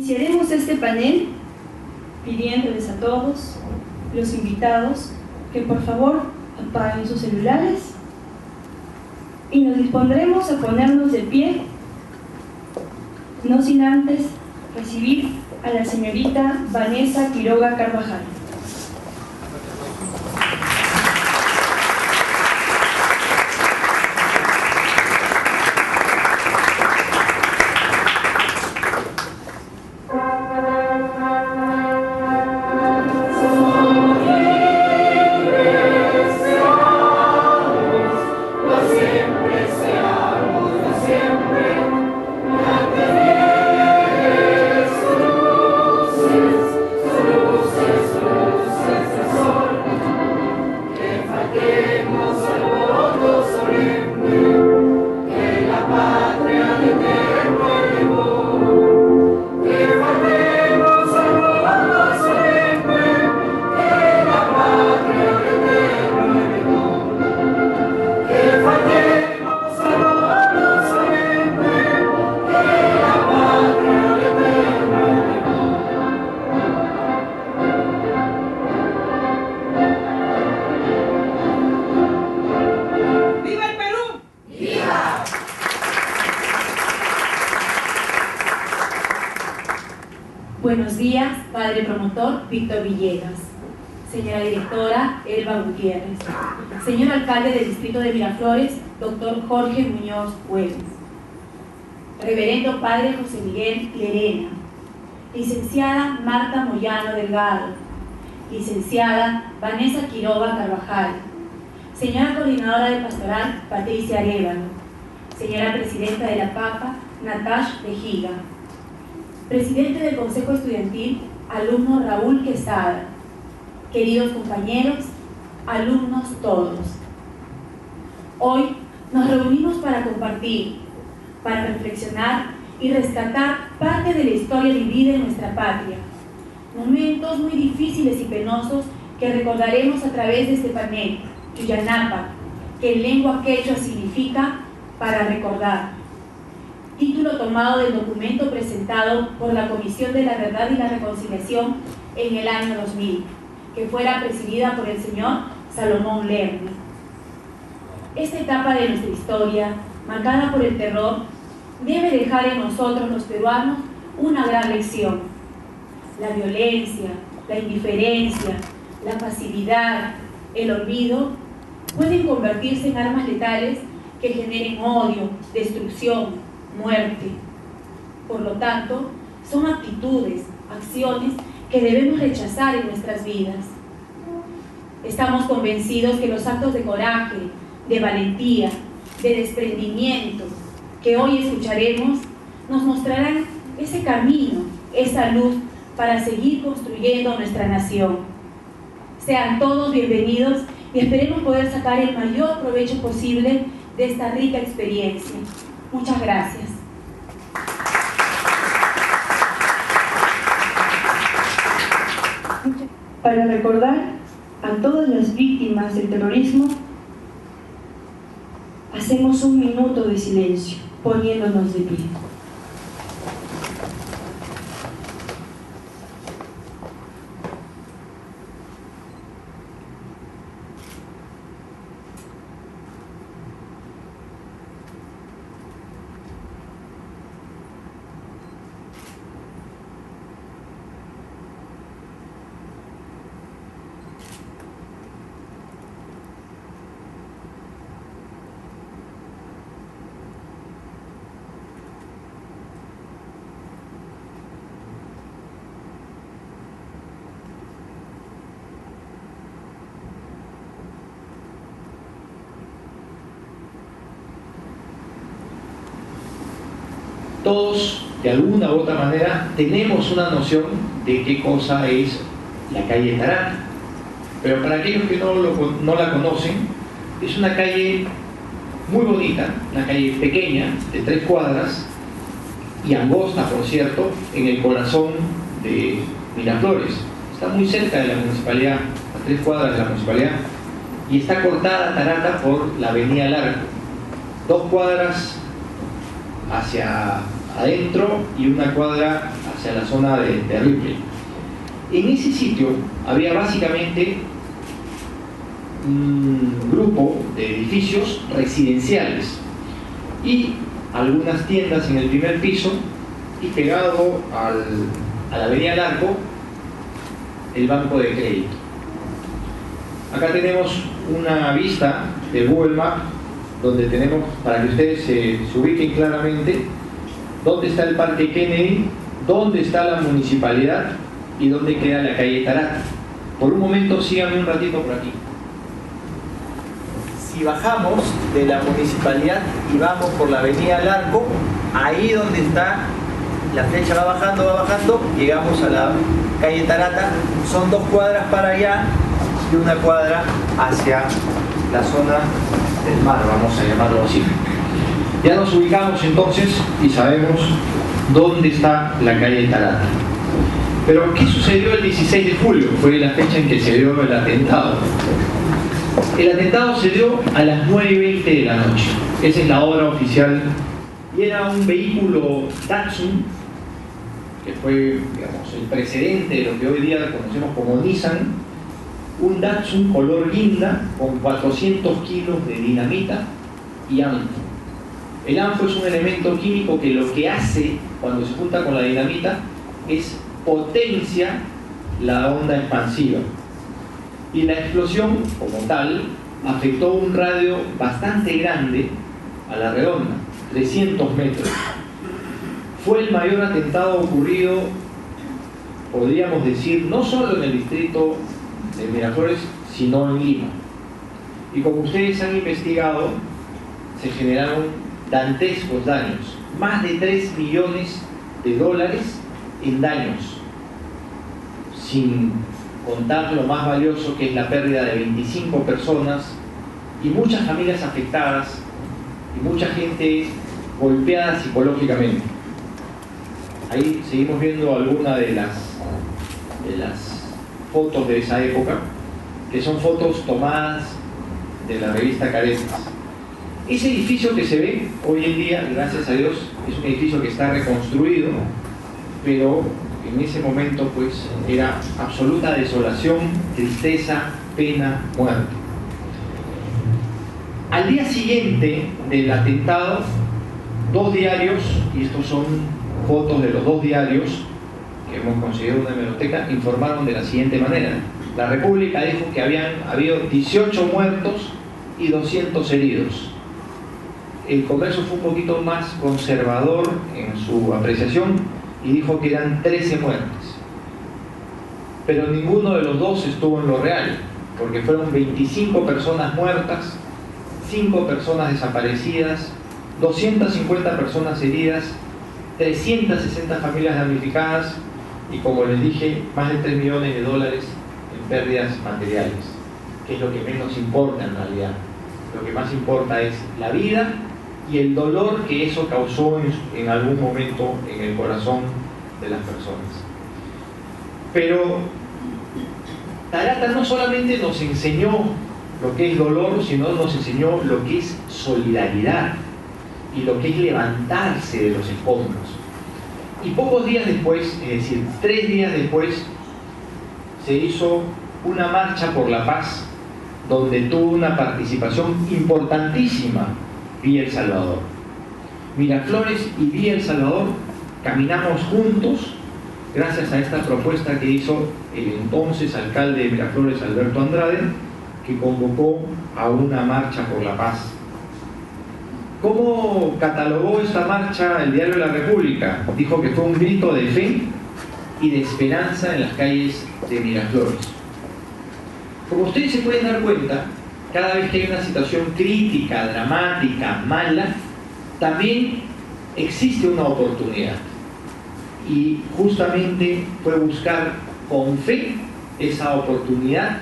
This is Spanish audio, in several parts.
Iniciaremos este panel pidiéndoles a todos los invitados que por favor apaguen sus celulares y nos dispondremos a ponernos de pie, no sin antes recibir a la señorita Vanessa Quiroga Carvajal. Buenos días, padre promotor Víctor Villegas, señora directora Elba Gutiérrez, señor alcalde del distrito de Miraflores, doctor Jorge Muñoz Hueves, reverendo padre José Miguel Lerena, licenciada Marta Moyano Delgado, licenciada Vanessa Quiroga Carvajal, señora coordinadora de pastoral Patricia Arévalo, señora presidenta de la PAPA Natash Vejiga, presidente del Consejo Estudiantil, alumno Raúl Quesada, queridos compañeros, alumnos todos. Hoy nos reunimos para compartir, para reflexionar y rescatar parte de la historia vivida en nuestra patria, momentos muy difíciles y penosos que recordaremos a través de este panel, Chuyanapa, que en lengua quechua significa para recordar. Título tomado del documento presentado por la Comisión de la Verdad y la Reconciliación en el año 2000, que fuera presidida por el señor Salomón Lerner. Esta etapa de nuestra historia, marcada por el terror, debe dejar en nosotros los peruanos una gran lección. La violencia, la indiferencia, la pasividad, el olvido, pueden convertirse en armas letales que generen odio, destrucción, muerte. Por lo tanto, son actitudes, acciones que debemos rechazar en nuestras vidas. Estamos convencidos que los actos de coraje, de valentía, de desprendimiento que hoy escucharemos nos mostrarán ese camino, esa luz para seguir construyendo nuestra nación. Sean todos bienvenidos y esperemos poder sacar el mayor provecho posible de esta rica experiencia. Muchas gracias. Para recordar a todas las víctimas del terrorismo, hacemos un minuto de silencio, poniéndonos de pie. Todos, de alguna u otra manera, tenemos una noción de qué cosa es la calle Tarata. Pero para aquellos que no la conocen, es una calle muy bonita, una calle pequeña, de 3 cuadras, y angosta, por cierto, en el corazón de Miraflores. Está muy cerca de la municipalidad, a 3 cuadras de la municipalidad, y está cortada Tarata por la avenida Larco. 2 cuadras hacia adentro y 1 cuadra hacia la zona de Ripley. En ese sitio había básicamente un grupo de edificios residenciales y algunas tiendas en el primer piso, y pegado a la avenida Larco, el banco de crédito. Acá tenemos una vista de Google Maps donde tenemos, para que ustedes se ubiquen claramente, dónde está el Parque Kennedy, dónde está la municipalidad y dónde queda la calle Tarata. Por un momento síganme un ratito por aquí. Si bajamos de la municipalidad y vamos por la avenida Larco, ahí donde está, la flecha va bajando, llegamos a la calle Tarata. Son 2 cuadras para allá y 1 cuadra hacia la zona del mar, vamos a llamarlo así. Ya nos ubicamos entonces y sabemos dónde está la calle Tarata. Pero ¿qué sucedió el 16 de julio? Fue la fecha en que se dio el atentado. El atentado se dio a las 9:20 de la noche. Esa es la hora oficial. Y era un vehículo Datsun, que fue, digamos, el precedente de lo que hoy día conocemos como Nissan. Un Datsun color guinda con 400 kilos de dinamita y ANFO. El ANFO es un elemento químico que lo que hace cuando se junta con la dinamita es potencia la onda expansiva. Y la explosión, como tal, afectó un radio bastante grande a la redonda, 300 metros. Fue el mayor atentado ocurrido, podríamos decir, no solo en el distrito de Miraflores, sino en Lima. Y como ustedes han investigado, se generaron dantescos daños, más de $3 millones en daños, sin contar lo más valioso, que es la pérdida de 25 personas y muchas familias afectadas y mucha gente golpeada psicológicamente. Ahí seguimos viendo algunas de las fotos de esa época, que son fotos tomadas de la revista Caretas. Ese edificio que se ve hoy en día, gracias a Dios, es un edificio que está reconstruido, pero en ese momento pues era absoluta desolación, tristeza, pena, muerte. Al día siguiente del atentado, 2 diarios, y estos son fotos de los 2 diarios que hemos conseguido en una hemeroteca, informaron de la siguiente manera. La República dijo que habían habido 18 muertos y 200 heridos. El Comercio fue un poquito más conservador en su apreciación y dijo que eran 13 muertes. Pero ninguno de los dos estuvo en lo real, porque fueron 25 personas muertas, 5 personas desaparecidas, 250 personas heridas, 360 familias damnificadas y, como les dije, más de $3 millones en pérdidas materiales, que es lo que menos importa en realidad. Lo que más importa es la vida y el dolor que eso causó en algún momento en el corazón de las personas. Pero Tarata no solamente nos enseñó lo que es dolor, sino nos enseñó lo que es solidaridad y lo que es levantarse de los escombros. Y pocos días después, es decir, 3 días después, se hizo una marcha por la paz donde tuvo una participación importantísima Villa El Salvador. Miraflores y Villa El Salvador caminamos juntos gracias a esta propuesta que hizo el entonces alcalde de Miraflores, Alberto Andrade, que convocó a una marcha por la paz. ¿Cómo catalogó esta marcha el Diario de la República? Dijo que fue un grito de fe y de esperanza en las calles de Miraflores. Como ustedes se pueden dar cuenta, cada vez que hay una situación crítica, dramática, mala, también existe una oportunidad. Y justamente fue buscar con fe esa oportunidad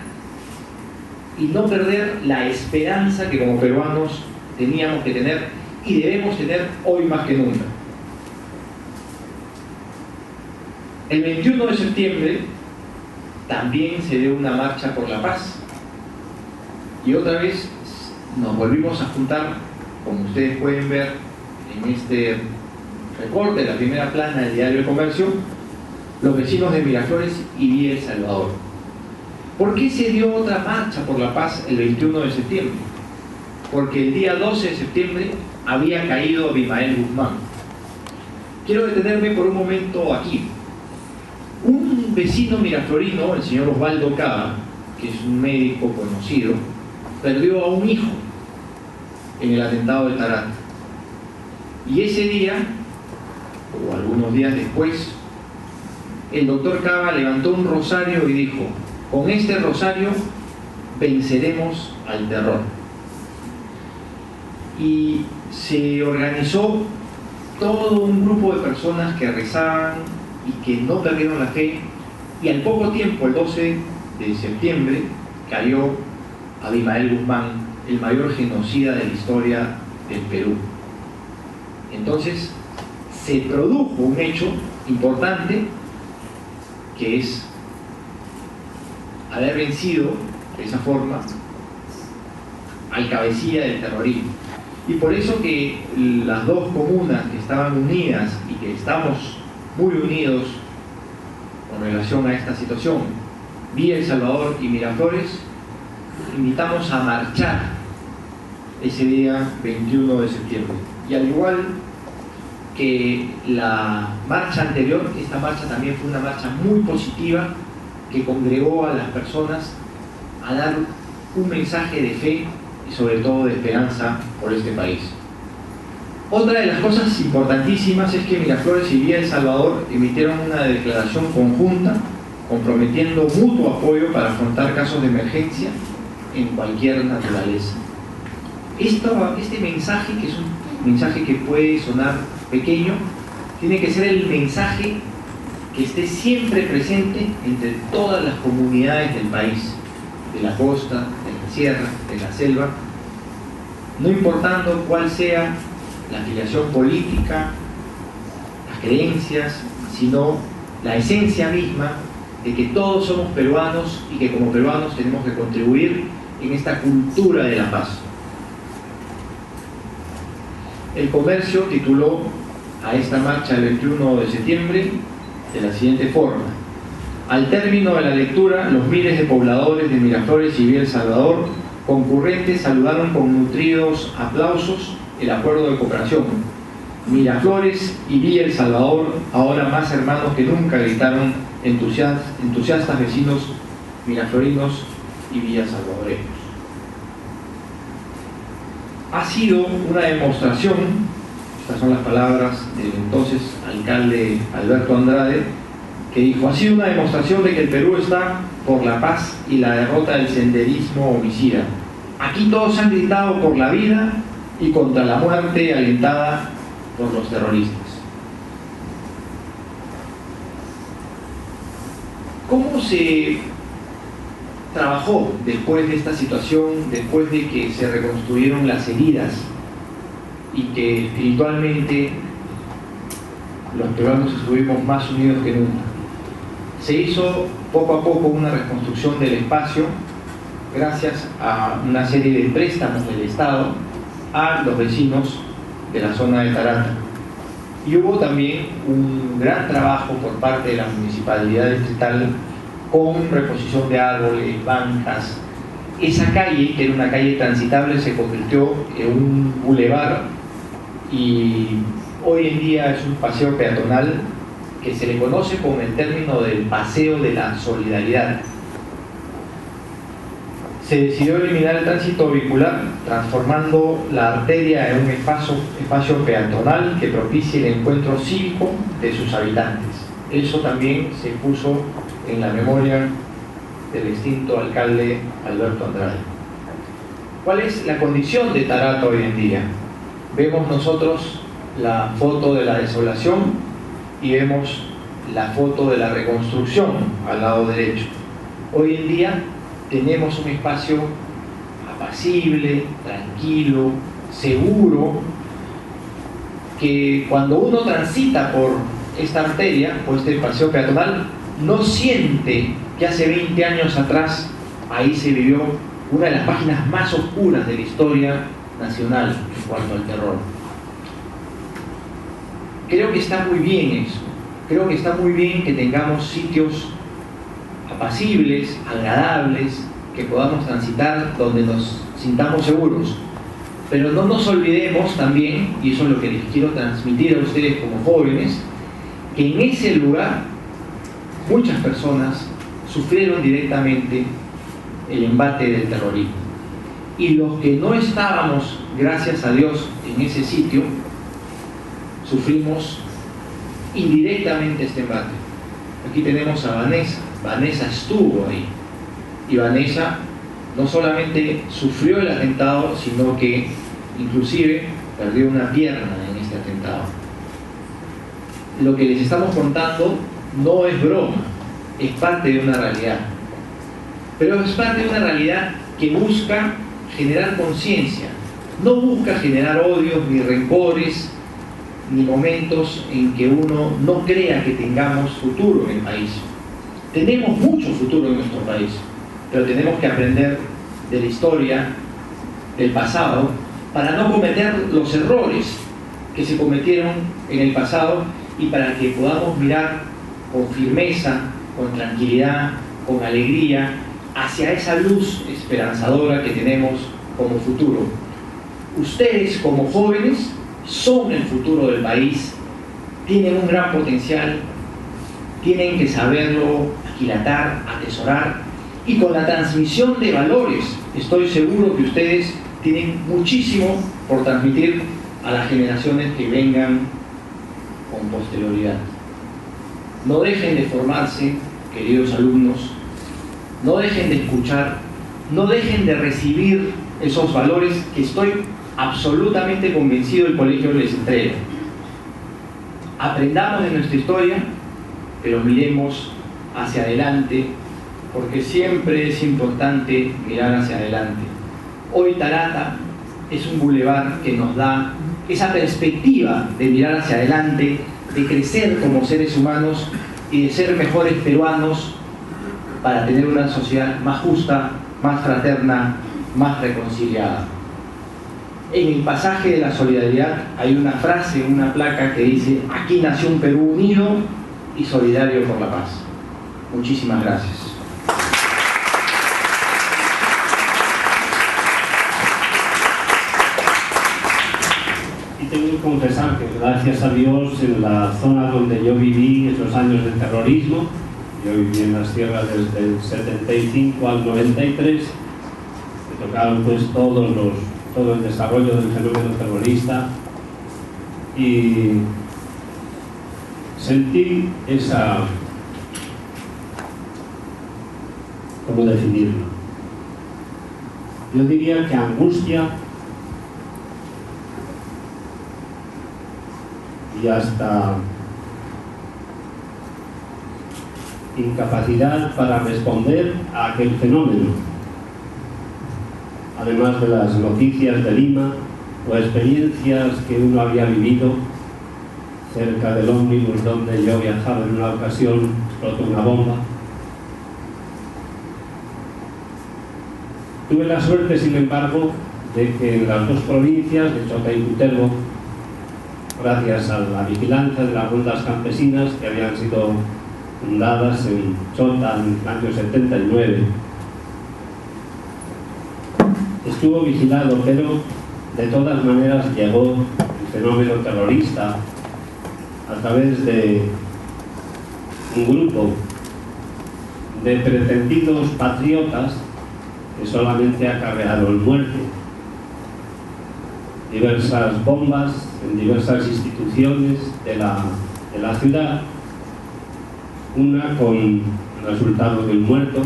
y no perder la esperanza que como peruanos teníamos que tener y debemos tener hoy más que nunca. El 21 de septiembre también se dio una marcha por la paz y otra vez nos volvimos a juntar, como ustedes pueden ver en este recorte de la primera plana del Diario del Comercio, los vecinos de Miraflores y Villa El Salvador. ¿Por qué se dio otra marcha por la paz el 21 de septiembre? Porque el día 12 de septiembre había caído Abimael Guzmán. Quiero detenerme por un momento aquí. Un vecino miraflorino, el señor Osvaldo Cava, que es un médico conocido, perdió a un hijo en el atentado de Tarata. Y ese día, o algunos días después, el doctor Cava levantó un rosario y dijo: con este rosario venceremos al terror. Y se organizó todo un grupo de personas que rezaban y que no perdieron la fe, y al poco tiempo, el 12 de septiembre, cayó Abimael Guzmán, el mayor genocida de la historia del Perú. Entonces se produjo un hecho importante, que es haber vencido de esa forma al cabecilla del terrorismo. Y por eso que las dos comunas que estaban unidas y que estamos muy unidos con relación a esta situación, Villa El Salvador y Miraflores, invitamos a marchar ese día 21 de septiembre. Y al igual que la marcha anterior, esta marcha también fue una marcha muy positiva que congregó a las personas a dar un mensaje de fe y sobre todo de esperanza por este país. Otra de las cosas importantísimas es que Miraflores y Villa El Salvador emitieron una declaración conjunta comprometiendo mutuo apoyo para afrontar casos de emergencia en cualquier naturaleza. Este mensaje, que es un mensaje que puede sonar pequeño, tiene que ser el mensaje que esté siempre presente entre todas las comunidades del país, de la costa, de la sierra, de la selva, no importando cuál sea la afiliación política, las creencias, sino la esencia misma de que todos somos peruanos y que como peruanos tenemos que contribuir en esta cultura de la paz. El Comercio tituló a esta marcha del 21 de septiembre de la siguiente forma: al término de la lectura, los miles de pobladores de Miraflores y Villa El Salvador concurrentes saludaron con nutridos aplausos el acuerdo de cooperación. Miraflores y Villa El Salvador, ahora más hermanos que nunca, gritaron entusiastas vecinos miraflorinos y villasalvadoreños. Ha sido una demostración, estas son las palabras del entonces alcalde Alberto Andrade, que dijo: ha sido una demostración de que el Perú está por la paz y la derrota del senderismo homicida. Aquí todos han gritado por la vida y contra la muerte alentada por los terroristas. ¿Cómo se trabajó después de esta situación, después de que se reconstruyeron las heridas y que espiritualmente los peruanos estuvimos más unidos que nunca? Se hizo poco a poco una reconstrucción del espacio gracias a una serie de préstamos del Estado a los vecinos de la zona de Tarata. Y hubo también un gran trabajo por parte de la Municipalidad Distrital con reposición de árboles, bancas. Esa calle, que era una calle transitable, se convirtió en un bulevar y hoy en día es un paseo peatonal que se le conoce con el término del Paseo de la Solidaridad. Se decidió eliminar el tránsito vehicular, transformando la arteria en un espacio peatonal que propicie el encuentro cívico de sus habitantes. Eso también se puso en la memoria del extinto alcalde Alberto Andrade. ¿Cuál es la condición de Tarata hoy en día? Vemos nosotros la foto de la desolación y vemos la foto de la reconstrucción al lado derecho. Hoy en día tenemos un espacio apacible, tranquilo, seguro, que cuando uno transita por esta arteria o este paseo peatonal no siente que hace 20 años atrás ahí se vivió una de las páginas más oscuras de la historia nacional en cuanto al terror. Creo que está muy bien eso, Creo que está muy bien que tengamos sitios apacibles, agradables, que podamos transitar, donde nos sintamos seguros. Pero no nos olvidemos también, y eso es lo que les quiero transmitir a ustedes como jóvenes, que en ese lugar muchas personas sufrieron directamente el embate del terrorismo. Y los que no estábamos, gracias a Dios, en ese sitio, sufrimos indirectamente este embate. Aquí tenemos a Vanessa. Vanessa estuvo ahí. Y Vanessa no solamente sufrió el atentado, sino que inclusive perdió una pierna en este atentado. Lo que les estamos contando no es broma, es parte de una realidad. Pero es parte de una realidad que busca generar conciencia, no busca generar odios ni rencores, ni momentos en que uno no crea que tengamos futuro en el país. Tenemos mucho futuro en nuestro país, pero tenemos que aprender de la historia, del pasado, para no cometer los errores que se cometieron en el pasado y para que podamos mirar con firmeza, con tranquilidad, con alegría, hacia esa luz esperanzadora que tenemos como futuro. Ustedes como jóvenes son el futuro del país, tienen un gran potencial, tienen que saberlo aquilatar, atesorar, y con la transmisión de valores estoy seguro que ustedes tienen muchísimo por transmitir a las generaciones que vengan con posterioridad. No dejen de formarse, queridos alumnos, no dejen de escuchar, no dejen de recibir esos valores que estoy absolutamente convencido el colegio les entrega. Aprendamos de nuestra historia, pero miremos hacia adelante, porque siempre es importante mirar hacia adelante. Hoy Tarata es un bulevar que nos da esa perspectiva de mirar hacia adelante, de crecer como seres humanos y de ser mejores peruanos para tener una sociedad más justa, más fraterna, más reconciliada. En el pasaje de la solidaridad hay una frase, una placa que dice: aquí nació un Perú unido y solidario por la paz. Muchísimas gracias. Y tengo que confesar que gracias a Dios en la zona donde yo viví esos años de terrorismo, yo viví en las tierras desde el 75 al 93, me tocaron pues todo el desarrollo del fenómeno terrorista y sentí esa, ¿cómo definirlo? Yo diría que angustia y hasta incapacidad para responder a aquel fenómeno, además de las noticias de Lima o experiencias que uno había vivido cerca del ómnibus donde yo viajaba. En una ocasión explotó una bomba. Tuve la suerte, sin embargo, de que en las dos provincias de Chota y Cutervo, gracias a la vigilancia de las rondas campesinas que habían sido fundadas en Chota en el año 79, estuvo vigilado, pero de todas maneras llegó el fenómeno terrorista a través de un grupo de pretendidos patriotas que solamente acarrearon muerte. Diversas bombas en diversas instituciones de la ciudad, una con el resultado de un muerto,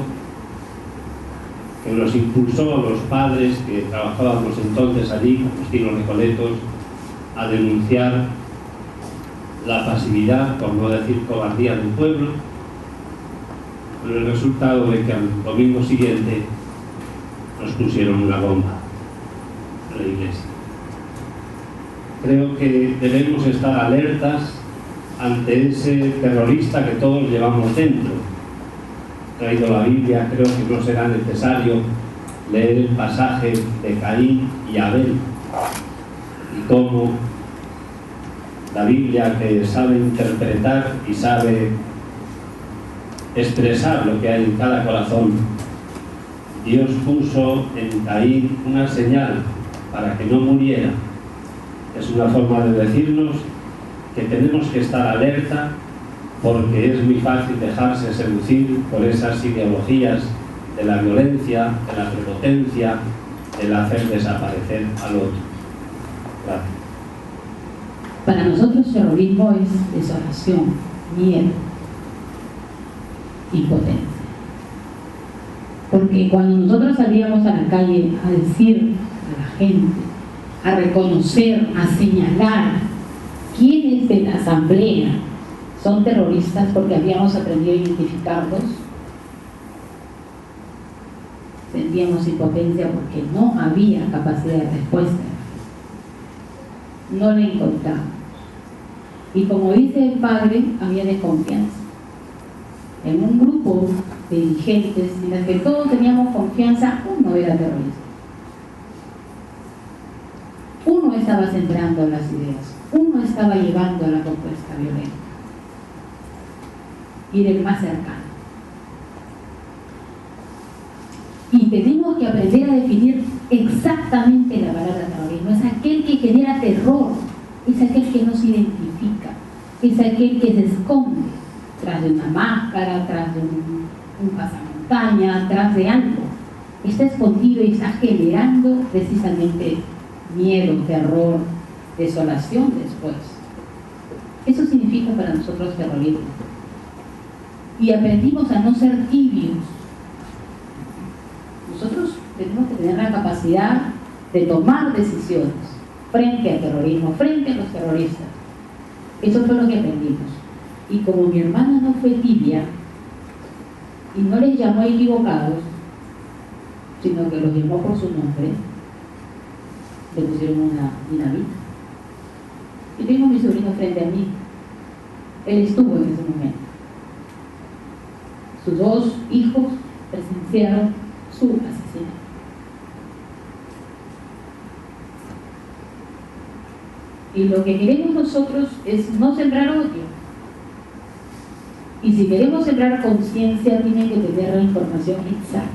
que nos impulsó a los padres que trabajábamos entonces allí, Agustino Recoletos, a denunciar la pasividad, por no decir cobardía, del pueblo, con el resultado de que al domingo siguiente nos pusieron una bomba en la iglesia. Creo que debemos estar alertas ante ese terrorista que todos llevamos dentro. He traído la Biblia, creo que no será necesario leer el pasaje de Caín y Abel y cómo la Biblia, que sabe interpretar y sabe expresar lo que hay en cada corazón. Dios puso en Caín una señal para que no muriera. Es una forma de decirnos que tenemos que estar alerta, porque es muy fácil dejarse seducir por esas ideologías de la violencia, de la prepotencia, del hacer desaparecer al otro. Gracias. Para nosotros terrorismo es desolación, miedo, impotencia. Porque cuando nosotros salíamos a la calle a decir a la gente, a reconocer, a señalar quiénes de la asamblea son terroristas, porque habíamos aprendido a identificarlos, sentíamos impotencia porque no había capacidad de respuesta, no la encontramos. Y como dice el padre, había desconfianza en un grupo de dirigentes en el que todos teníamos confianza. Uno era terrorista, uno estaba centrando las ideas, uno estaba llevando a la propuesta violenta y era el más cercano. Y tenemos que aprender a definir exactamente la palabra terrorismo. Es aquel que genera terror, es aquel que no se identifica, es aquel que se esconde tras de una máscara, tras de un pasamontaña, tras de algo. Está escondido y está generando precisamente miedo, terror, desolación después. Eso significa para nosotros terrorismo. Y aprendimos a no ser tibios. Nosotros tenemos que tener la capacidad de tomar decisiones frente al terrorismo, frente a los terroristas. Eso fue lo que aprendimos. Y como mi hermana no fue tibia y no les llamó equivocados, sino que los llamó por su nombre, le pusieron una dinamita. Y tengo a mi sobrino frente a mí. Él estuvo en ese momento. Sus dos hijos presenciaron su asesinato. Y lo que queremos nosotros es no sembrar odio. Y si queremos sembrar conciencia, tiene que tener la información exacta.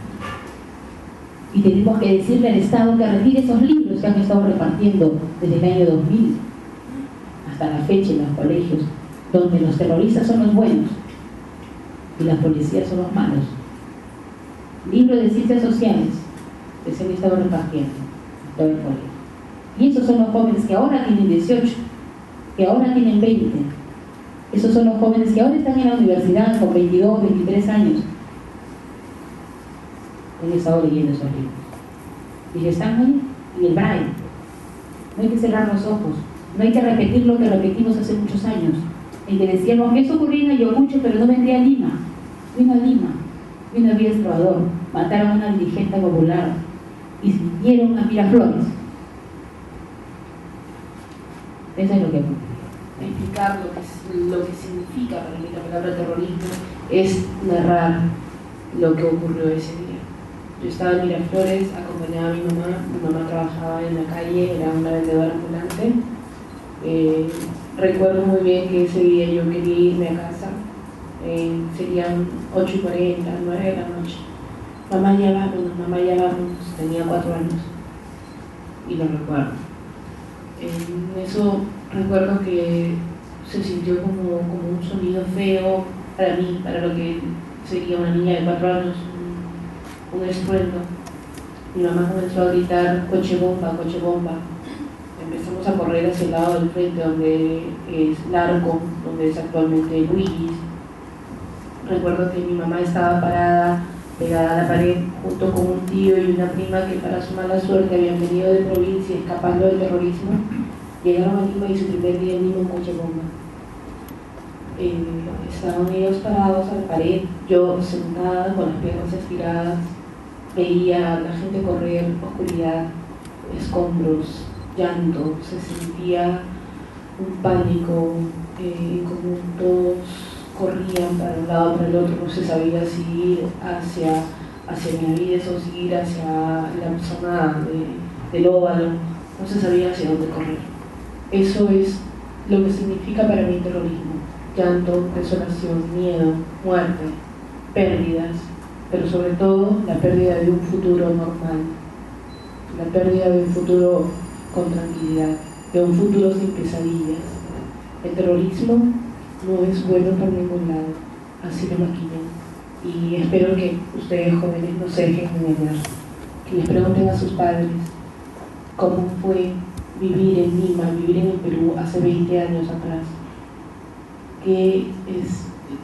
Y tenemos que decirle al Estado que retire esos libros que han estado repartiendo desde el año 2000 hasta la fecha en los colegios, donde los terroristas son los buenos y las policías son los malos. Libros de ciencias sociales que se han estado repartiendo en todo el colegio. Y esos son los jóvenes que ahora tienen 18, que ahora tienen 20. Esos son los jóvenes que ahora están en la universidad con 22, 23 años. Han estado leyendo esos libros. Y que están ahí, y el braille. No hay que cerrar los ojos. No hay que repetir lo que repetimos hace muchos años. En que decíamos que eso ocurría en Ayacucho, pero no vendría a Lima. Vino a Lima. Vino a Villa Salvador. Mataron a una dirigente popular. Y vinieron a Miraflores. Eso es lo que explicar lo que significa para mí la palabra terrorismo es narrar lo que ocurrió ese día. Yo estaba en Miraflores, acompañaba a mi mamá trabajaba en la calle, era una vendedora ambulante. Recuerdo muy bien que ese día yo quería irme a casa, serían 8:40, 9 de la noche. Mamá ya vamos, tenía 4 años y lo recuerdo. En eso recuerdo que se sintió como un sonido feo para mí, para lo que sería una niña de 4 años, un estruendo. Mi mamá comenzó a gritar coche bomba, coche bomba. Empezamos a correr hacia el lado del frente donde es Larco, donde es actualmente Luis. Recuerdo que mi mamá estaba parada, pegada a la pared, junto con un tío y una prima que para su mala suerte habían venido de provincia escapando del terrorismo. Llegaron a Lima y su primer día en Lima un coche bomba. Estaban ellos parados a la pared, yo sentada con las piernas estiradas, veía a la gente correr, oscuridad, escombros, llanto, se sentía un pánico, como todos corrían para un lado, para el otro, no se sabía si ir hacia Benavides o si ir hacia la zona del Óvalo, no se sabía hacia dónde correr. Eso es lo que significa para mí el terrorismo: llanto, desolación, miedo, muerte, pérdidas, pero sobre todo la pérdida de un futuro normal, la pérdida de un futuro con tranquilidad, de un futuro sin pesadillas. El terrorismo no es bueno por ningún lado, así lo maquinan. Y espero que ustedes jóvenes no se dejen engañar, que les pregunten a sus padres cómo fue vivir en Lima, vivir en el Perú hace 20 años atrás. ¿Qué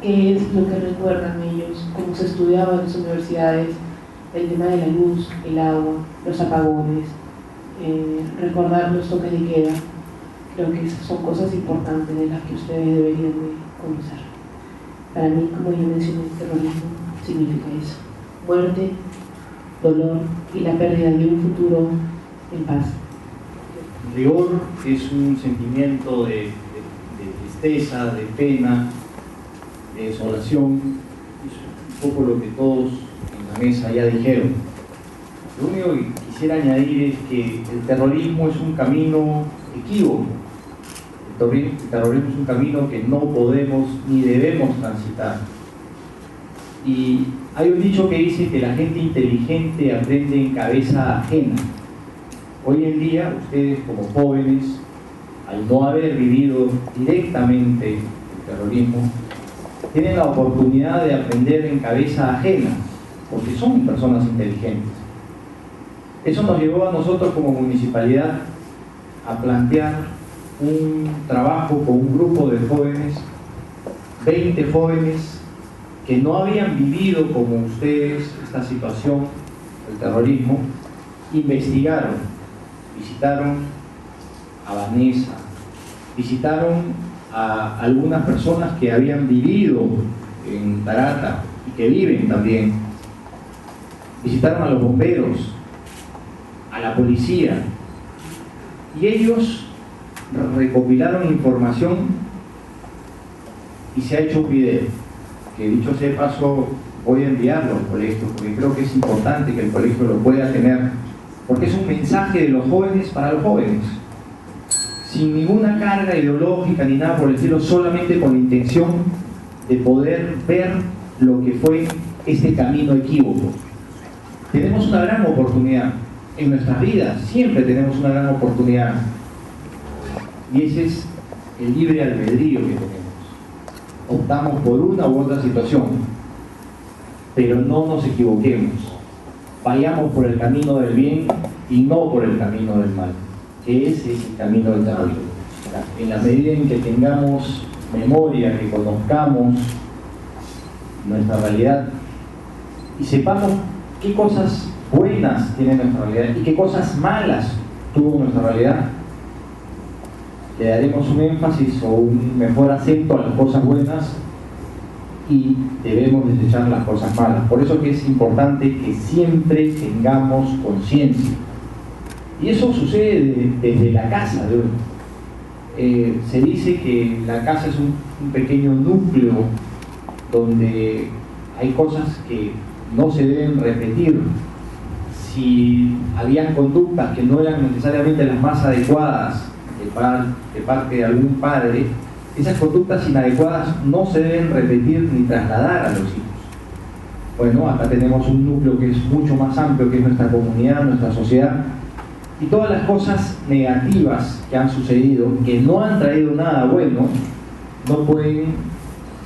es lo que recuerdan ellos? Cómo se estudiaba en las universidades, el tema de la luz, el agua, los apagones, recordar los toques de queda. Creo que esas son cosas importantes de las que ustedes deberían de conocer. Para mí, como yo mencioné, el terrorismo significa eso: muerte, dolor y la pérdida de un futuro en paz. Rigor es un sentimiento de tristeza, de pena, de desolación. Es un poco lo que todos en la mesa ya dijeron. Lo único que quisiera añadir es que el terrorismo es un camino equívoco. El terrorismo es un camino que no podemos ni debemos transitar. Y hay un dicho que dice que la gente inteligente aprende en cabeza ajena. Hoy en día, ustedes como jóvenes, al no haber vivido directamente el terrorismo, tienen la oportunidad de aprender en cabeza ajena, porque son personas inteligentes. Eso nos llevó a nosotros como municipalidad a plantear un trabajo con un grupo de jóvenes, 20 jóvenes que no habían vivido como ustedes esta situación, el terrorismo. Investigaron, visitaron a Vanessa, visitaron a algunas personas que habían vivido en Tarata y que viven también, visitaron a los bomberos, a la policía, y ellos recopilaron información y se ha hecho un video que, dicho sea de paso, voy a enviarlo al colegio porque creo que es importante que el colegio lo pueda tener, porque es un mensaje de los jóvenes para los jóvenes, sin ninguna carga ideológica ni nada por el estilo, solamente con la intención de poder ver lo que fue este camino equívoco. Tenemos una gran oportunidad en nuestras vidas, siempre tenemos una gran oportunidad, y ese es el libre albedrío que tenemos. Optamos por una u otra situación, pero no nos equivoquemos, vayamos por el camino del bien y no por el camino del mal, que ese es el camino del terrorismo. En la medida en que tengamos memoria, que conozcamos nuestra realidad y sepamos qué cosas buenas tiene nuestra realidad y qué cosas malas tuvo nuestra realidad, le daremos un énfasis o un mejor acento a las cosas buenas y debemos desechar las cosas malas. Por eso que es importante que siempre tengamos conciencia. Y eso sucede desde la casa de uno. Se dice que la casa es un pequeño núcleo donde hay cosas que no se deben repetir. Si habían conductas que no eran necesariamente las más adecuadas de parte de algún padre, esas conductas inadecuadas no se deben repetir ni trasladar a los hijos. Bueno, acá tenemos un núcleo que es mucho más amplio, que es nuestra comunidad, nuestra sociedad, y todas las cosas negativas que han sucedido, que no han traído nada bueno, no pueden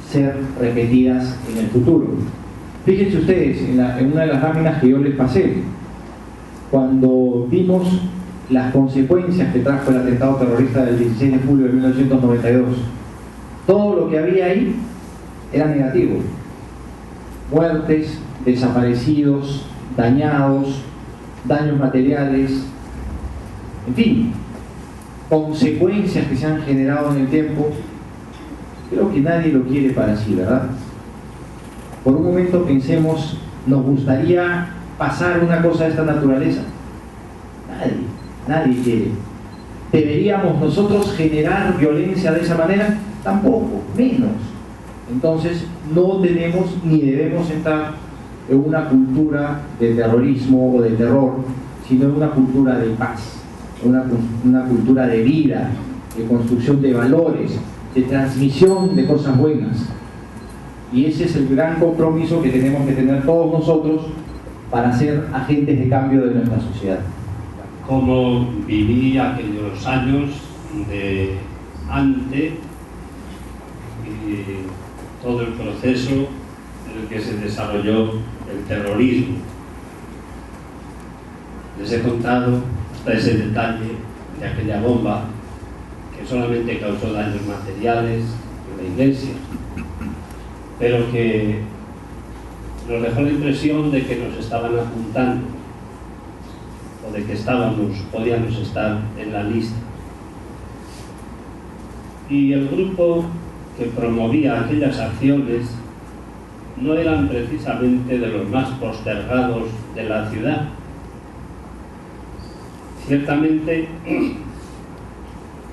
ser repetidas en el futuro. Fíjense ustedes, en una de las láminas que yo les pasé, cuando vimos las consecuencias que trajo el atentado terrorista del 16 de julio de 1992, todo lo que había ahí era negativo: muertes, desaparecidos, dañados, daños materiales, en fin, consecuencias que se han generado en el tiempo. Creo que nadie lo quiere para sí, ¿verdad? Por un momento pensemos, ¿nos gustaría pasar una cosa de esta naturaleza? Nadie quiere. ¿Deberíamos nosotros generar violencia de esa manera? Tampoco, menos. Entonces no tenemos ni debemos entrar en una cultura de terrorismo o de terror, sino en una cultura de paz, una cultura de vida, de construcción de valores, de transmisión de cosas buenas. Y ese es el gran compromiso que tenemos que tener todos nosotros para ser agentes de cambio de nuestra sociedad. Cómo viví aquellos años de antes y todo el proceso en el que se desarrolló el terrorismo. Les he contado hasta ese detalle de aquella bomba que solamente causó daños materiales en la iglesia, pero que nos dejó la impresión de que nos estaban apuntando o de que podíamos estar en la lista. Y el grupo que promovía aquellas acciones no eran precisamente de los más postergados de la ciudad. Ciertamente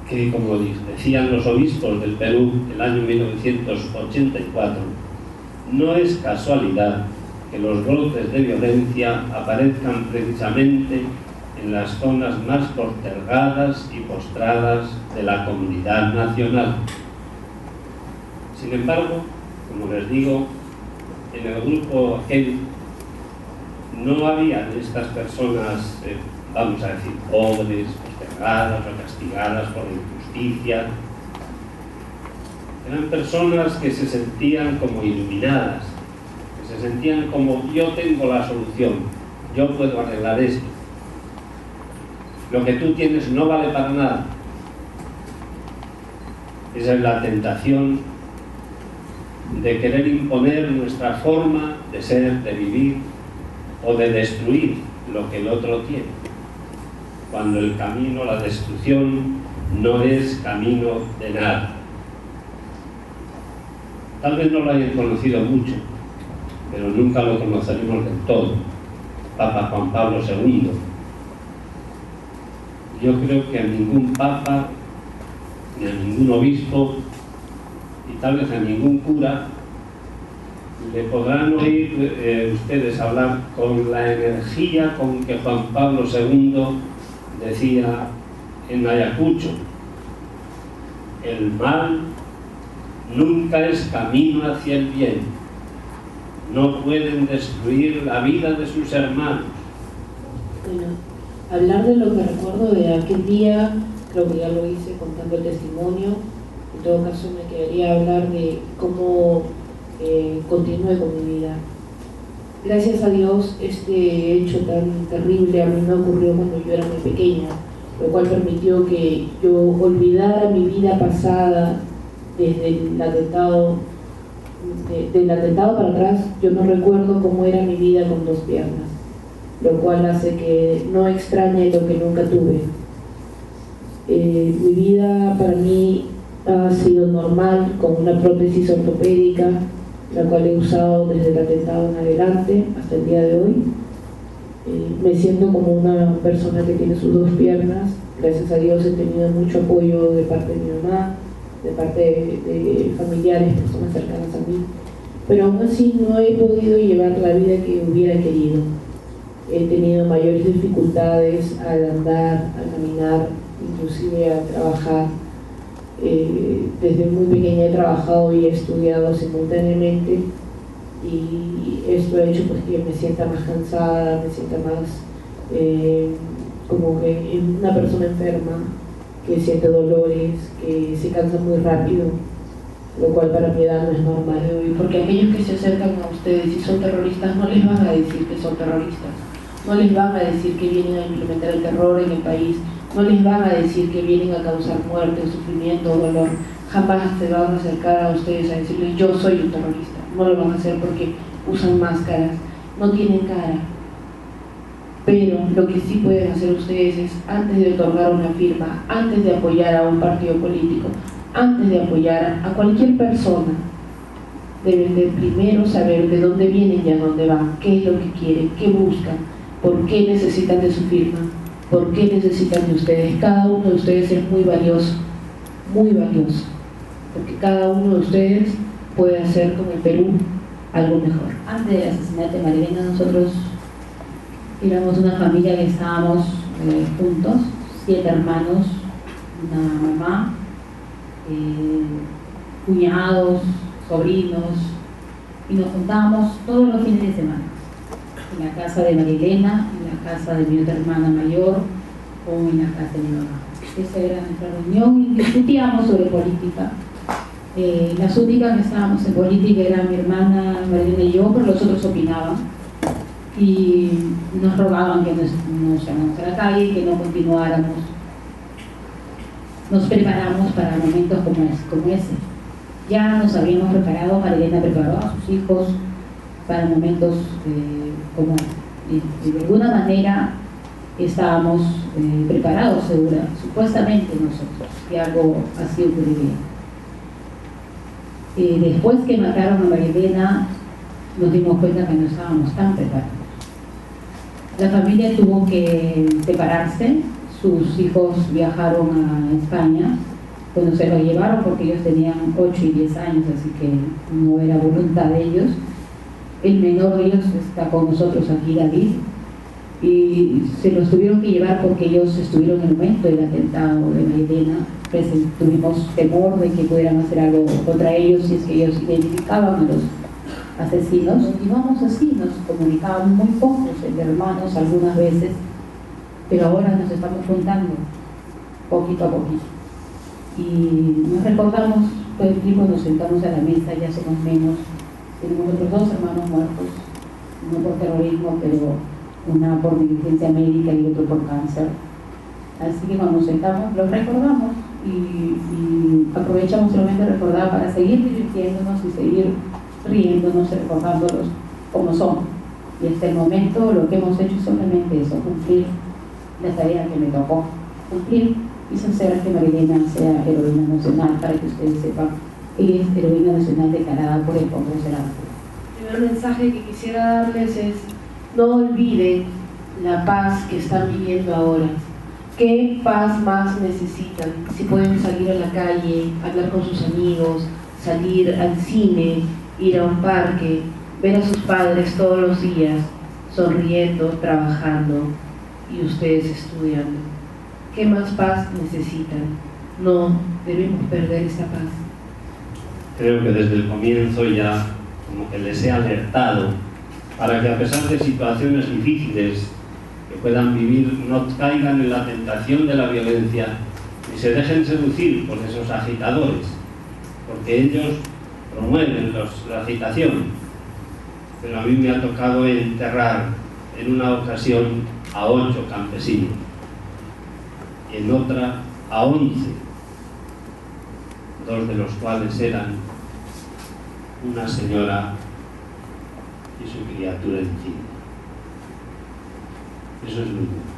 que, como decían los obispos del Perú el año 1984, no es casualidad que los brotes de violencia aparezcan precisamente en las zonas más postergadas y postradas de la comunidad nacional. Sin embargo, como les digo, en el grupo aquel no había de estas personas, vamos a decir, pobres, postergadas o castigadas por la injusticia. Eran personas que se sentían como iluminadas, que se sentían como: yo tengo la solución, yo puedo arreglar esto. Lo que tú tienes no vale para nada. Esa es la tentación de querer imponer nuestra forma de ser, de vivir o de destruir lo que el otro tiene, cuando el camino a la destrucción no es camino de nada. Tal vez no lo hayan conocido mucho, pero nunca lo conoceremos del todo. Papa Juan Pablo II. Yo creo que a ningún papa, ni a ningún obispo, y tal vez a ningún cura, le podrán oír ustedes hablar con la energía con que Juan Pablo II decía en Ayacucho: el mal nunca es camino hacia el bien, no pueden destruir la vida de sus hermanos. Bueno, hablar de lo que recuerdo de aquel día, creo que ya lo hice contando el testimonio. En todo caso me quedaría hablar de cómo continué con mi vida. Gracias a Dios, este hecho tan terrible a mí me ocurrió cuando yo era muy pequeña, lo cual permitió que yo olvidara mi vida pasada. Desde el atentado, del atentado para atrás, yo no recuerdo cómo era mi vida con dos piernas, lo cual hace que no extrañe lo que nunca tuve. Mi vida para mí ha sido normal, con una prótesis ortopédica, la cual he usado desde el atentado en adelante hasta el día de hoy. Me siento como una persona que tiene sus dos piernas. Gracias a Dios he tenido mucho apoyo de parte de mi mamá, de parte de familiares, personas cercanas a mí, pero aún así no he podido llevar la vida que hubiera querido. He tenido mayores dificultades al andar, al caminar, inclusive al trabajar. Desde muy pequeña he trabajado y he estudiado simultáneamente, y esto ha hecho pues que me sienta más cansada, me sienta más como que una persona enferma, que siente dolores, que se cansa muy rápido, lo cual para mi edad no es normal. Porque aquellos que se acercan a ustedes y son terroristas no les van a decir que son terroristas, no les van a decir que vienen a implementar el terror en el país, no les van a decir que vienen a causar muerte, sufrimiento o dolor. Jamás se van a acercar a ustedes a decirles: yo soy un terrorista. No lo van a hacer porque usan máscaras, no tienen cara. Pero lo que sí pueden hacer ustedes es, antes de otorgar una firma, antes de apoyar a un partido político, antes de apoyar a cualquier persona, deben de primero saber de dónde vienen y a dónde van, qué es lo que quieren, qué buscan, por qué necesitan de su firma, por qué necesitan de ustedes. Cada uno de ustedes es muy valioso, porque cada uno de ustedes puede hacer con el Perú algo mejor. Antes del asesinato de Marilena, nosotros éramos una familia que estábamos juntos, 7 hermanos, una mamá, cuñados, sobrinos, y nos juntábamos todos los fines de semana en la casa de María Elena, en la casa de mi otra hermana mayor o en la casa de mi mamá. Esa era nuestra reunión y discutíamos sobre política. Las únicas que estábamos en política eran mi hermana María Elena y yo, pero los otros opinaban y nos rogaban que nos salgamos a la calle y que no continuáramos. Nos preparamos para momentos como ese. Ya nos habíamos preparado, María Elena preparó a sus hijos para momentos como y de alguna manera estábamos preparados, supuestamente nosotros, que algo así ocurriría. Después que mataron a María Elena, nos dimos cuenta que no estábamos tan preparados. La familia tuvo que separarse, sus hijos viajaron a España, cuando se los llevaron porque ellos tenían 8 y 10 años, así que no era voluntad de ellos. El menor de ellos está con nosotros aquí, David, y se los tuvieron que llevar porque ellos estuvieron en el momento del atentado de María Elena. Tuvimos temor de que pudieran hacer algo contra ellos si es que ellos identificaban a los asesinos. Continuamos así, nos comunicábamos muy pocos entre hermanos algunas veces, pero ahora nos estamos juntando poquito a poquito. Y nos recordamos todo el tiempo, nos sentamos a la mesa, ya somos menos. Tenemos otros 2 hermanos muertos, uno por terrorismo, pero una por negligencia médica y otro por cáncer. Así que cuando nos sentamos los recordamos y aprovechamos solamente recordar para seguir divirtiéndonos y seguir riéndonos y recordándolos como son. Y hasta el momento lo que hemos hecho es solamente eso, cumplir la tarea que me tocó cumplir. Hizo hacer que María Elena sea heroína nacional, para que ustedes sepan, ella es heroína nacional declarada por el Congreso de la República. El primer mensaje que quisiera darles es: no olviden la paz que están viviendo ahora. ¿Qué paz más necesitan? Si pueden salir a la calle, hablar con sus amigos, salir al cine, ir a un parque, ver a sus padres todos los días, sonriendo, trabajando y ustedes estudiando. ¿Qué más paz necesitan? No debemos perder esa paz. Creo que desde el comienzo ya como que les he alertado para que, a pesar de situaciones difíciles que puedan vivir, no caigan en la tentación de la violencia ni se dejen seducir por esos agitadores, porque ellos promueven la agitación. Pero a mí me ha tocado enterrar en una ocasión a 8 campesinos y en otra a 11, 2 de los cuales eran una señora y su criatura encima. Eso es muy duro.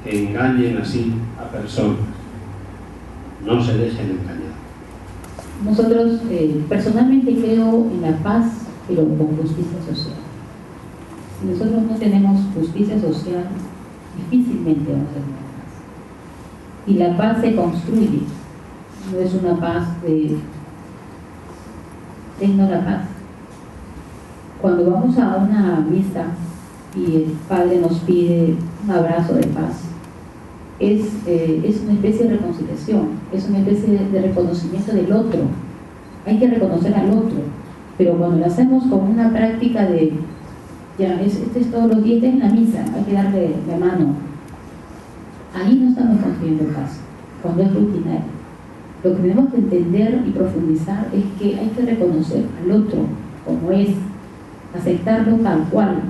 Que engañen así a personas. No se dejen engañar. Nosotros personalmente creo en la paz, pero con justicia social. Si nosotros no tenemos justicia social, difícilmente vamos a tener paz. Y la paz se construye, no es una paz de tengo la paz. Cuando vamos a una misa y el Padre nos pide un abrazo de paz, es una especie de reconciliación, es una especie de reconocimiento del otro. Hay que reconocer al otro, pero cuando lo hacemos con una práctica de ya, este es todos los días en la misa, hay que darle la mano, ahí no estamos construyendo paz, cuando es rutinario. Lo que tenemos que entender y profundizar es que hay que reconocer al otro como es, aceptarlo tal cual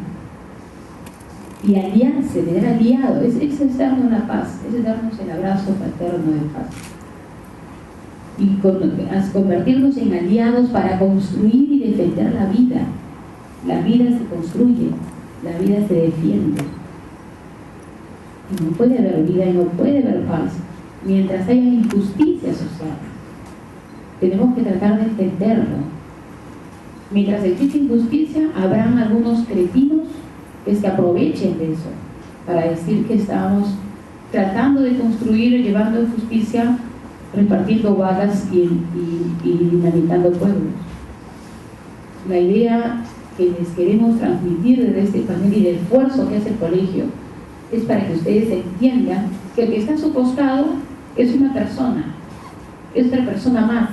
y aliarse, tener aliado, es darnos la paz, es darnos el abrazo fraterno de paz y convertirnos en aliados para construir y defender la vida. La vida se construye, la vida se defiende y no puede haber vida y no puede haber paz mientras haya injusticia social. Tenemos que tratar de entenderlo. Mientras existe injusticia, habrán algunos cretinos que se aprovechen de eso para decir que estamos tratando de construir, llevando justicia, repartiendo balas y dinamitando pueblos. La idea que les queremos transmitir desde este panel y del esfuerzo que hace el colegio es para que ustedes entiendan que el que está a su costado es una persona, es otra persona más,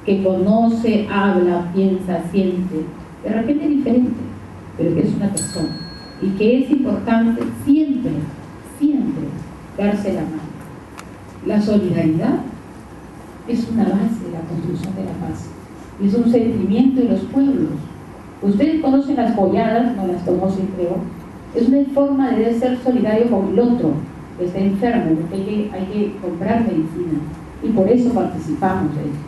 que conoce, habla, piensa, siente, de repente diferente, pero que es una persona, y que es importante siempre, siempre darse la mano. La solidaridad es una base de la construcción de la paz, es un sentimiento de los pueblos. Ustedes conocen las polladas, no las conocen, creo. Es una forma de ser solidario con el otro que está enfermo, porque hay que comprar medicina, y por eso participamos de eso.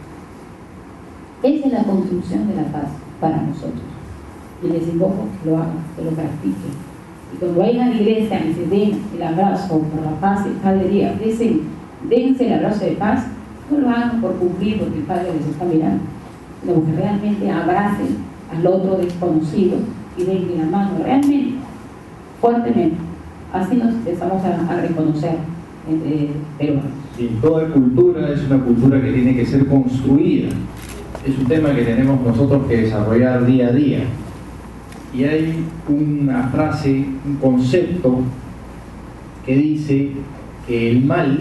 Esa es la construcción de la paz para nosotros, y les invoco que lo hagan, que lo practiquen. Y cuando vayan a la iglesia y se den el abrazo por la paz, el Padre diría, dense el abrazo de paz, no lo hagan por cumplir porque el Padre les está mirando, sino que realmente abracen al otro desconocido y denle la mano realmente, fuertemente. Así nos empezamos a reconocer entre peruanos. Y toda cultura es una cultura que tiene que ser construida. Es un tema que tenemos nosotros que desarrollar día a día. Y hay una frase, un concepto que dice que el mal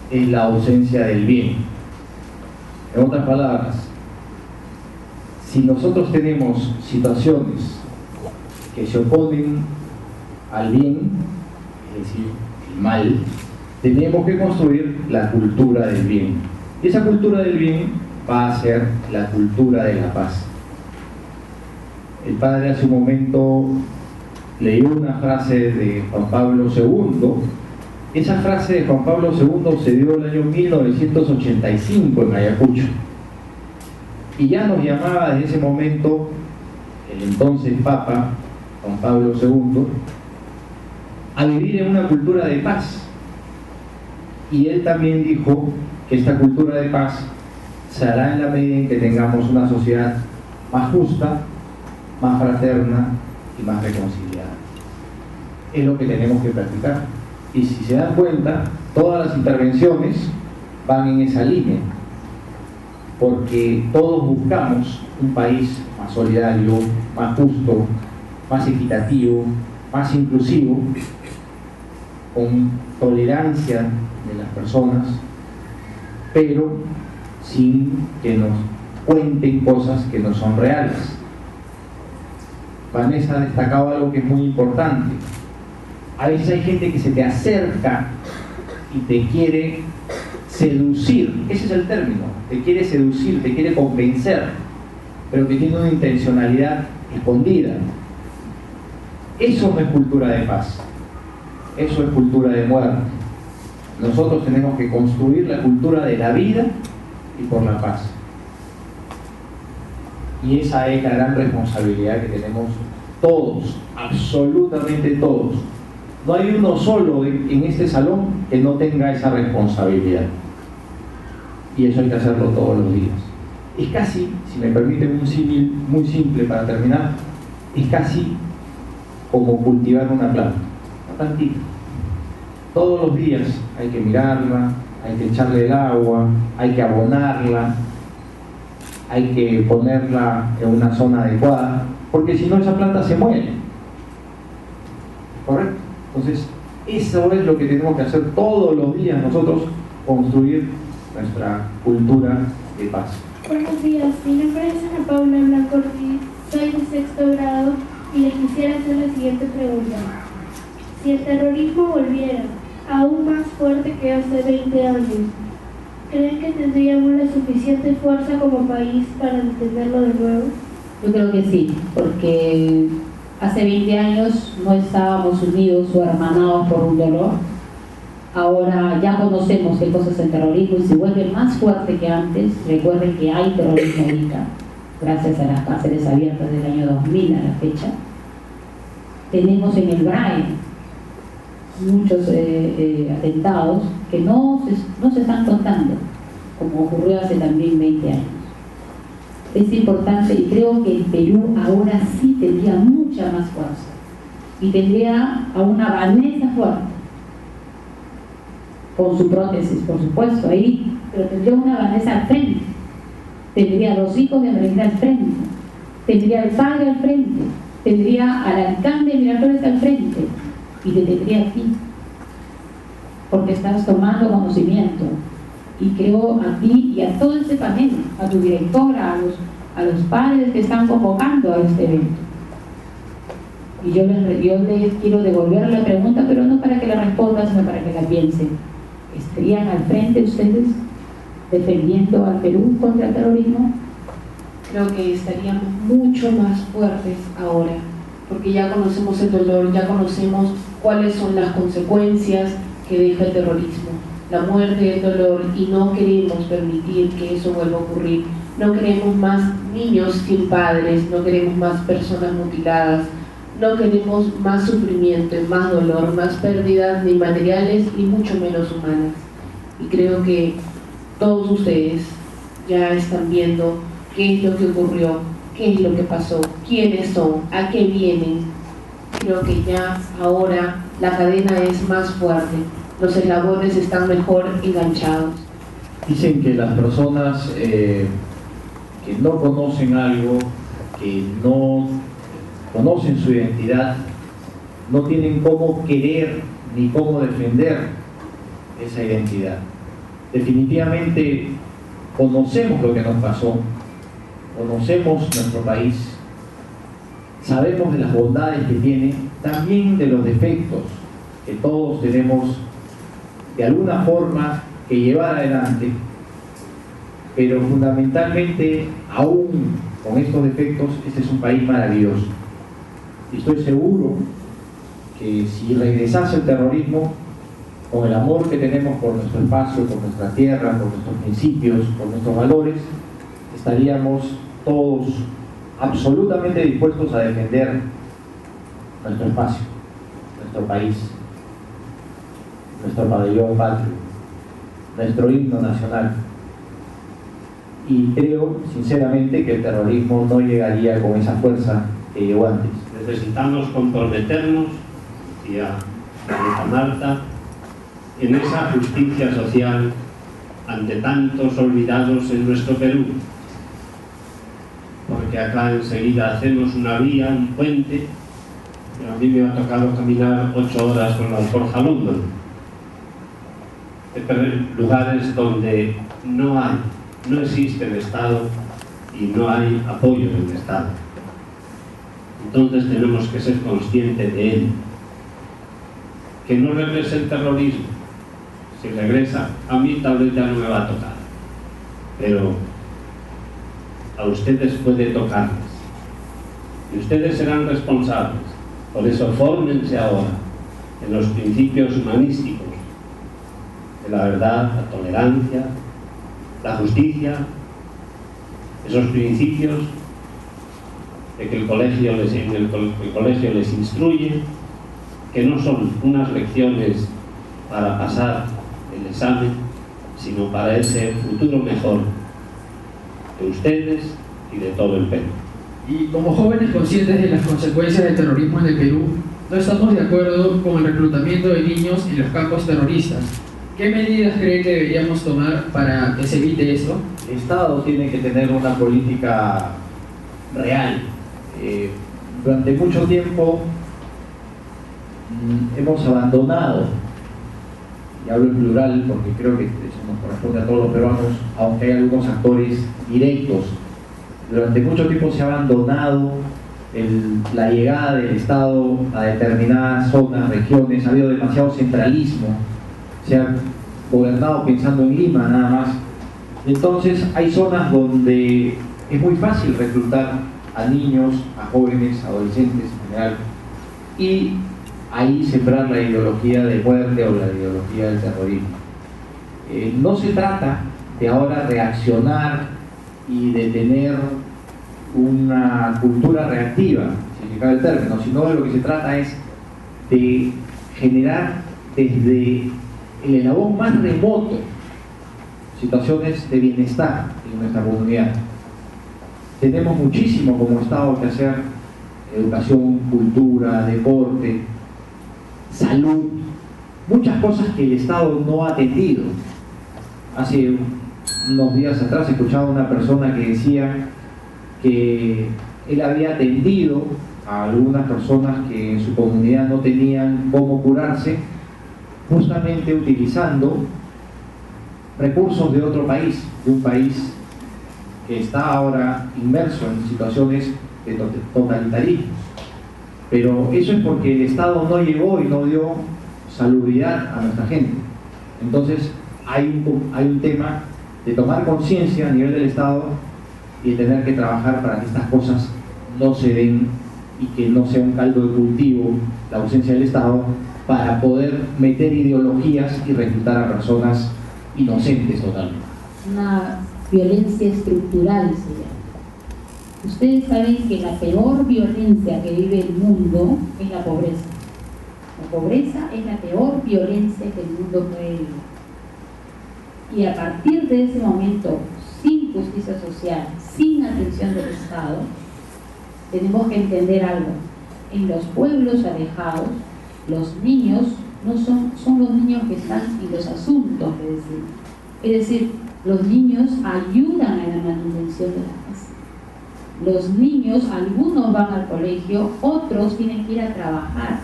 es la ausencia del bien. En otras palabras, si nosotros tenemos situaciones que se oponen al bien, es decir, el mal, tenemos que construir la cultura del bien. Y esa cultura del bien va a ser la cultura de la paz. El padre hace un momento leyó una frase de Juan Pablo II. Esa frase de Juan Pablo II se dio el año 1985 en Ayacucho. Y ya nos llamaba desde ese momento el entonces Papa Juan Pablo II a vivir en una cultura de paz. Y él también dijo que esta cultura de paz se hará en la medida en que tengamos una sociedad más justa, más fraterna y más reconciliada. Es lo que tenemos que practicar. Y si se dan cuenta, todas las intervenciones van en esa línea, porque todos buscamos un país más solidario, más justo, más equitativo, más inclusivo, con tolerancia de las personas, pero sin que nos cuenten cosas que no son reales. Vanessa destacaba algo que es muy importante. A veces hay gente que se te acerca y te quiere seducir, ese es el término, te quiere seducir, te quiere convencer, pero que tiene una intencionalidad escondida. Eso no es cultura de paz, eso es cultura de muerte. Nosotros tenemos que construir la cultura de la vida y por la paz. Y esa es la gran responsabilidad que tenemos todos, absolutamente todos. No hay uno solo en este salón que no tenga esa responsabilidad. Y eso hay que hacerlo todos los días. Es casi, si me permiten un símil muy simple para terminar, es casi como cultivar una planta, una plantita. Todos los días hay que mirarla, hay que echarle el agua, hay que abonarla, hay que ponerla en una zona adecuada, porque si no esa planta se muere. ¿Correcto? Entonces, eso es lo que tenemos que hacer todos los días nosotros, construir nuestra cultura de paz. Buenos días, mi nombre es Ana Paula Blanco Ortiz, soy de sexto grado y les quisiera hacer la siguiente pregunta. Si el terrorismo volviera aún más fuerte que hace 20 años, ¿creen que tendríamos la suficiente fuerza como país para detenerlo de nuevo? Yo creo que sí, porque hace 20 años no estábamos unidos o hermanados por un dolor. Ahora ya conocemos qué cosa es el terrorismo y se vuelve más fuerte que antes. Recuerden que hay terrorismo ahorita, gracias a las cárceles abiertas del año 2000 a la fecha. Tenemos en el BRAE muchos atentados que no se están contando, como ocurrió hace también 20 años. Es importante y creo que el Perú ahora sí tendría mucha más fuerza y tendría a una Vanessa fuerte, con su prótesis, por supuesto, ahí, pero tendría una Vanessa al frente, tendría a los hijos de Marina al frente, tendría al padre al frente, tendría al alcalde de Miraflores al frente, y te tendría a ti, porque estás tomando conocimiento. Y creo a ti y a todo este panel, a tu directora, a los padres que están convocando a este evento. Y yo les quiero devolver la pregunta, pero no para que la respondan, sino para que la piensen. ¿Estarían al frente ustedes defendiendo al Perú contra el terrorismo? Creo que estaríamos mucho más fuertes ahora, porque ya conocemos el dolor, ya conocemos cuáles son las consecuencias que deja el terrorismo, la muerte y el dolor, y no queremos permitir que eso vuelva a ocurrir. No queremos más niños sin padres, no queremos más personas mutiladas, no queremos más sufrimiento, más dolor, más pérdidas ni materiales ni mucho menos humanas. Y creo que todos ustedes ya están viendo qué es lo que ocurrió, qué es lo que pasó, quiénes son, a qué vienen. Creo que ya ahora la cadena es más fuerte, los eslabones están mejor enganchados. Dicen que las personas que no conocen algo, que no conocen su identidad, no tienen cómo querer ni cómo defender esa identidad. Definitivamente conocemos lo que nos pasó, conocemos nuestro país, sabemos de las bondades que tiene, también de los defectos que todos tenemos de alguna forma que llevar adelante, pero fundamentalmente, aún con estos defectos, este es un país maravilloso. Y estoy seguro que si regresase el terrorismo, con el amor que tenemos por nuestro espacio, por nuestra tierra, por nuestros principios, por nuestros valores, estaríamos todos absolutamente dispuestos a defender nuestro espacio, nuestro país, nuestro pabellón patrio, nuestro himno nacional. Y creo sinceramente que el terrorismo no llegaría con esa fuerza que llegó antes. Necesitamos comprometernos, decía Marta, en esa justicia social ante tantos olvidados en nuestro Perú. Porque acá enseguida hacemos una vía, un puente, pero a mí me ha tocado caminar 8 horas con la Alforja London. Lugares donde no existe el Estado y no hay apoyo del Estado. Entonces tenemos que ser conscientes de él. Que no regrese el terrorismo. Si regresa, a mí tal vez ya no me va a tocar. Pero a ustedes puede tocarles. Y ustedes serán responsables. Por eso fórmense ahora en los principios humanísticos de la verdad, la tolerancia, la justicia, esos principios de que el colegio les instruye, que no son unas lecciones para pasar el examen, sino para ese futuro mejor de ustedes y de todo el Perú. Y como jóvenes conscientes de las consecuencias del terrorismo en el Perú, no estamos de acuerdo con el reclutamiento de niños en los campos terroristas. ¿Qué medidas creen que deberíamos tomar para que se evite esto? El Estado tiene que tener una política real. Durante mucho tiempo hemos abandonado, y hablo en plural porque creo que eso nos corresponde a todos los peruanos, aunque hay algunos actores directos, durante mucho tiempo se ha abandonado la llegada del Estado a determinadas zonas, regiones, ha habido demasiado centralismo, se ha gobernado pensando en Lima nada más. Entonces hay zonas donde es muy fácil reclutar a niños, a jóvenes, adolescentes en general, y ahí sembrar la ideología de muerte o la ideología del terrorismo. No se trata de ahora reaccionar y de tener una cultura reactiva, si se cabe el término, sino de lo que se trata es de generar desde el eslabón más remoto situaciones de bienestar en nuestra comunidad. Tenemos muchísimo como Estado que hacer: educación, cultura, deporte, salud, muchas cosas que el Estado no ha atendido. Hace unos días atrás escuchaba a una persona que decía que él había atendido a algunas personas que en su comunidad no tenían cómo curarse, justamente utilizando recursos de otro país, de un país que está ahora inmerso en situaciones de totalitarismo. Pero eso es porque el Estado no llegó y no dio salubridad a nuestra gente. Entonces hay un tema de tomar conciencia a nivel del Estado y de tener que trabajar para que estas cosas no se den y que no sea un caldo de cultivo la ausencia del Estado para poder meter ideologías y reclutar a personas inocentes totalmente. Una violencia estructural se llama. Ustedes saben que la peor violencia que vive el mundo es la pobreza. La pobreza es la peor violencia que el mundo puede vivir. Y a partir de ese momento, sin justicia social, sin atención del Estado, tenemos que entender algo. En los pueblos alejados, los niños no son los niños que están en los asuntos, es decir, los niños ayudan a la manutención de la casa. Los niños, algunos van al colegio, otros tienen que ir a trabajar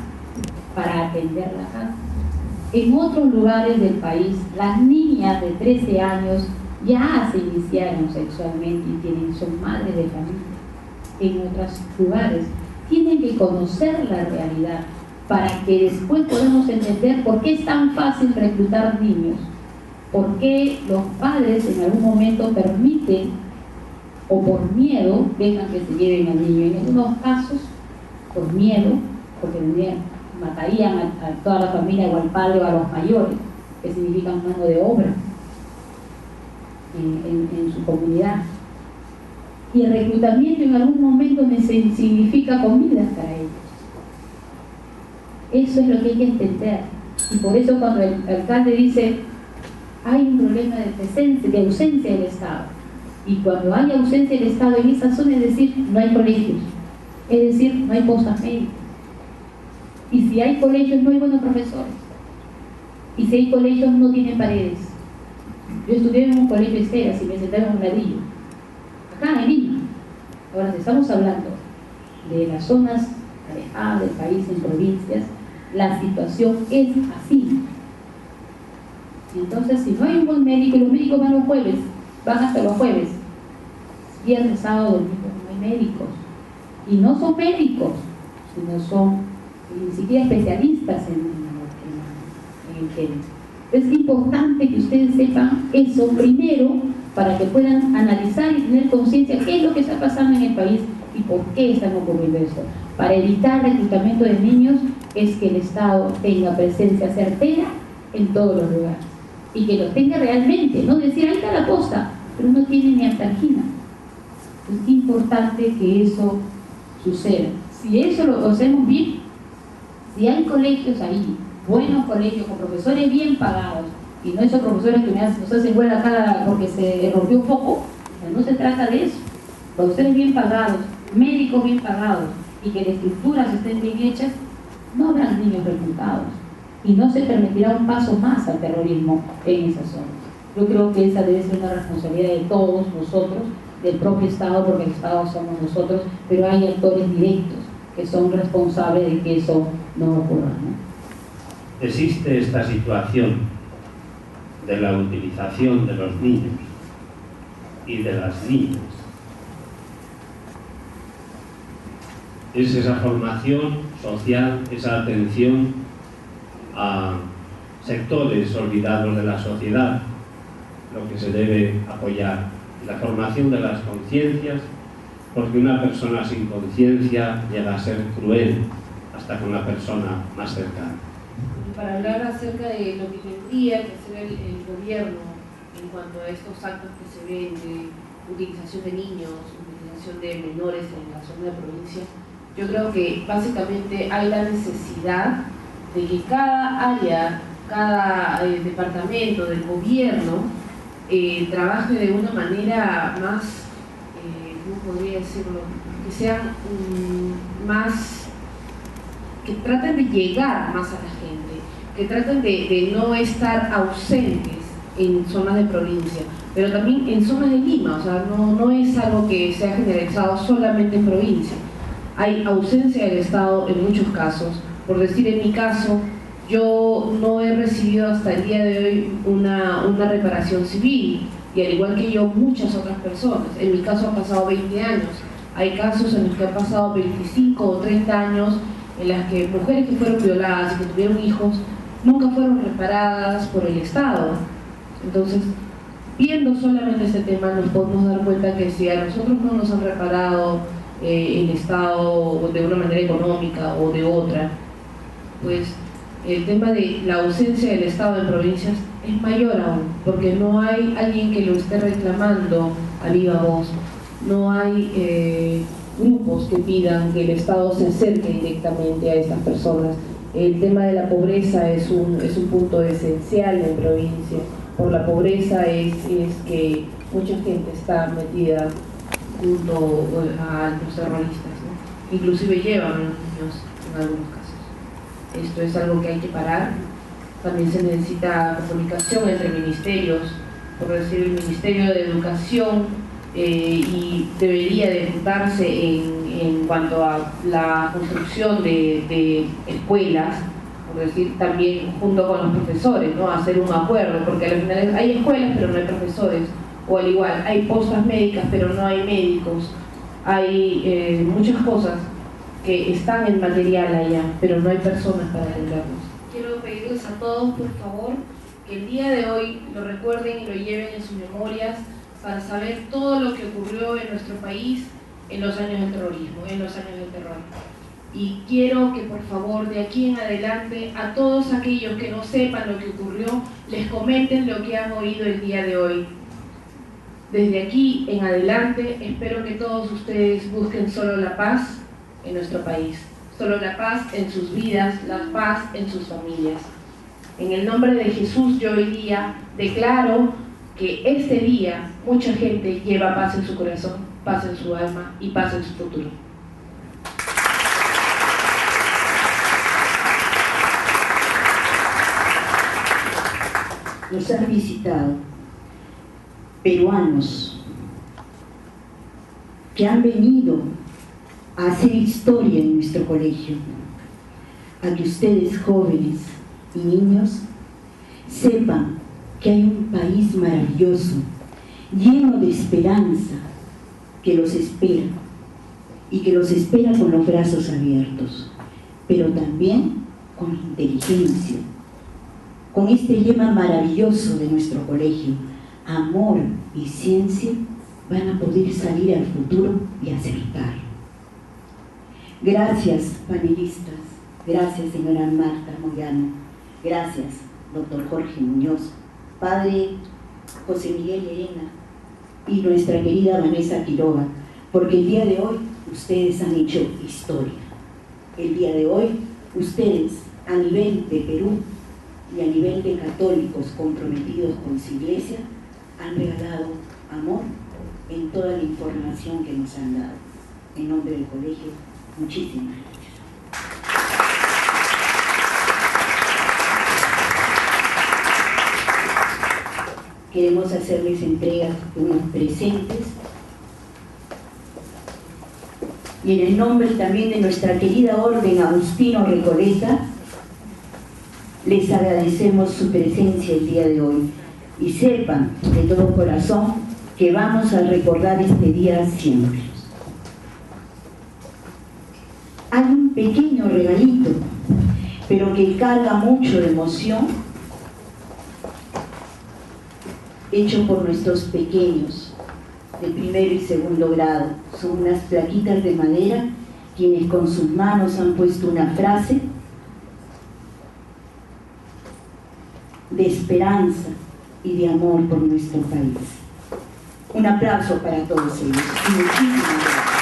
para atender la casa. En otros lugares del país, las niñas de 13 años ya se iniciaron sexualmente y son madres de familia. En otros lugares tienen que conocer la realidad para que después podamos entender por qué es tan fácil reclutar niños, por qué los padres en algún momento permiten o por miedo dejan que se lleven al niño. En algunos casos por miedo, porque matarían a toda la familia o al padre o a los mayores, que significan mano de obra en su comunidad. Y el reclutamiento en algún momento significa comida para ellos. Eso es lo que hay que entender. Y por eso cuando el alcalde dice hay un problema de presencia, de ausencia del Estado, y cuando hay ausencia del Estado en esa zona, es decir, no hay colegios, es decir, no hay postas médicas, y si hay colegios no hay buenos profesores, y si hay colegios no tienen paredes. Yo estudié en un colegio de esteras y me senté en un ladrillo acá en Lima. Ahora, si estamos hablando de las zonas alejadas del país, en provincias, la situación es así. Entonces, si no hay un buen médico, y los médicos van los jueves, van hasta los jueves, viernes, sábado, domingo, no hay médicos. Y no son médicos, sino son ni siquiera especialistas en el tema. Es importante que ustedes sepan eso primero para que puedan analizar y tener conciencia de qué es lo que está pasando en el país y por qué están ocurriendo esto. Para evitar el reclutamiento de niños es que el Estado tenga presencia certera en todos los lugares y que lo tenga realmente, no decir ahí está la posta, pero no tiene ni antarquina. Es importante que eso suceda. Si eso lo hacemos bien, si hay colegios ahí, buenos colegios con profesores bien pagados, y no esos profesores que nos hacen huelga cada porque se rompió un foco, no se trata de eso. Profesores bien pagados, médicos bien pagados, y que las estructuras estén bien hechas, no habrán niños reclutados y no se permitirá un paso más al terrorismo en esa zona. Yo creo que esa debe ser una responsabilidad de todos nosotros, del propio Estado, porque el Estado somos nosotros, pero hay actores directos que son responsables de que eso no ocurra, ¿no? Existe esta situación de la utilización de los niños y de las niñas. Es esa formación social, esa atención a sectores olvidados de la sociedad lo que se debe apoyar. La formación de las conciencias, porque una persona sin conciencia llega a ser cruel hasta con la persona más cercana. Para hablar acerca de lo que tendría que hacer el gobierno en cuanto a estos actos que se ven de utilización de niños, utilización de menores en la zona de provincia, yo creo que básicamente hay la necesidad de que cada área, cada departamento del gobierno trabaje de una manera más, ¿cómo podría decirlo? Que sean más, que traten de llegar más a la gente, que traten de no estar ausentes en zonas de provincia, pero también en zonas de Lima. O sea, no es algo que sea generalizado solamente en provincia. Hay ausencia del Estado en muchos casos. Por decir, en mi caso, yo no he recibido hasta el día de hoy una reparación civil, y al igual que yo, muchas otras personas. En mi caso han pasado 20 años. Hay casos en los que han pasado 25 o 30 años en las que mujeres que fueron violadas y que tuvieron hijos nunca fueron reparadas por el Estado. Entonces, viendo solamente este tema, nos podemos dar cuenta que si a nosotros no nos han reparado el Estado de una manera económica o de otra, pues el tema de la ausencia del Estado en provincias es mayor aún, porque no hay alguien que lo esté reclamando a viva voz, no hay grupos que pidan que el Estado se acerque directamente a estas personas. El tema de la pobreza es un punto esencial en provincia. Por la pobreza es que mucha gente está metida junto a los terroristas, ¿no? Inclusive llevan a los niños en algunos casos. Esto es algo que hay que parar. También se necesita comunicación entre ministerios, por decir, el Ministerio de Educación y debería de juntarse en cuanto a la construcción de escuelas, por decir, también junto con los profesores, ¿no? Hacer un acuerdo, porque al final hay escuelas pero no hay profesores, o al igual hay postas médicas pero no hay médicos, hay muchas cosas que están en material allá, pero no hay personas para atenderlos. Quiero pedirles a todos, por favor, que el día de hoy lo recuerden y lo lleven en sus memorias para saber todo lo que ocurrió en nuestro país en los años del terrorismo, en los años del terror. Y quiero que por favor de aquí en adelante a todos aquellos que no sepan lo que ocurrió, les comenten lo que han oído el día de hoy. Desde aquí en adelante espero que todos ustedes busquen solo la paz en nuestro país, solo la paz en sus vidas, la paz en sus familias. En el nombre de Jesús yo hoy día declaro que este día mucha gente lleva paz en su corazón, paz en su alma y paz en su futuro. Nos han visitado peruanos que han venido a hacer historia en nuestro colegio, a que ustedes jóvenes y niños sepan que hay un país maravilloso, lleno de esperanza, que los espera, y que los espera con los brazos abiertos, pero también con inteligencia, con este lema maravilloso de nuestro colegio: amor y ciencia van a poder salir al futuro y acertar. Gracias, panelistas. Gracias, señora Marta Moyano. Gracias, doctor Jorge Muñoz, padre José Miguel Lerena y nuestra querida Vanessa Quiroga, porque el día de hoy ustedes han hecho historia. El día de hoy ustedes, a nivel de Perú y a nivel de católicos comprometidos con su iglesia, han regalado amor en toda la información que nos han dado. En nombre del colegio, muchísimas gracias. Queremos hacerles entrega de unos presentes y en el nombre también de nuestra querida Orden Agustino Recoleta les agradecemos su presencia el día de hoy y sepan de todo corazón que vamos a recordar este día siempre. Hay un pequeño regalito, pero que carga mucho de emoción, hecho por nuestros pequeños de primero y segundo grado. Son unas plaquitas de madera, quienes con sus manos han puesto una frase de esperanza y de amor por nuestro país. Un aplauso para todos ellos. Muchísimas gracias.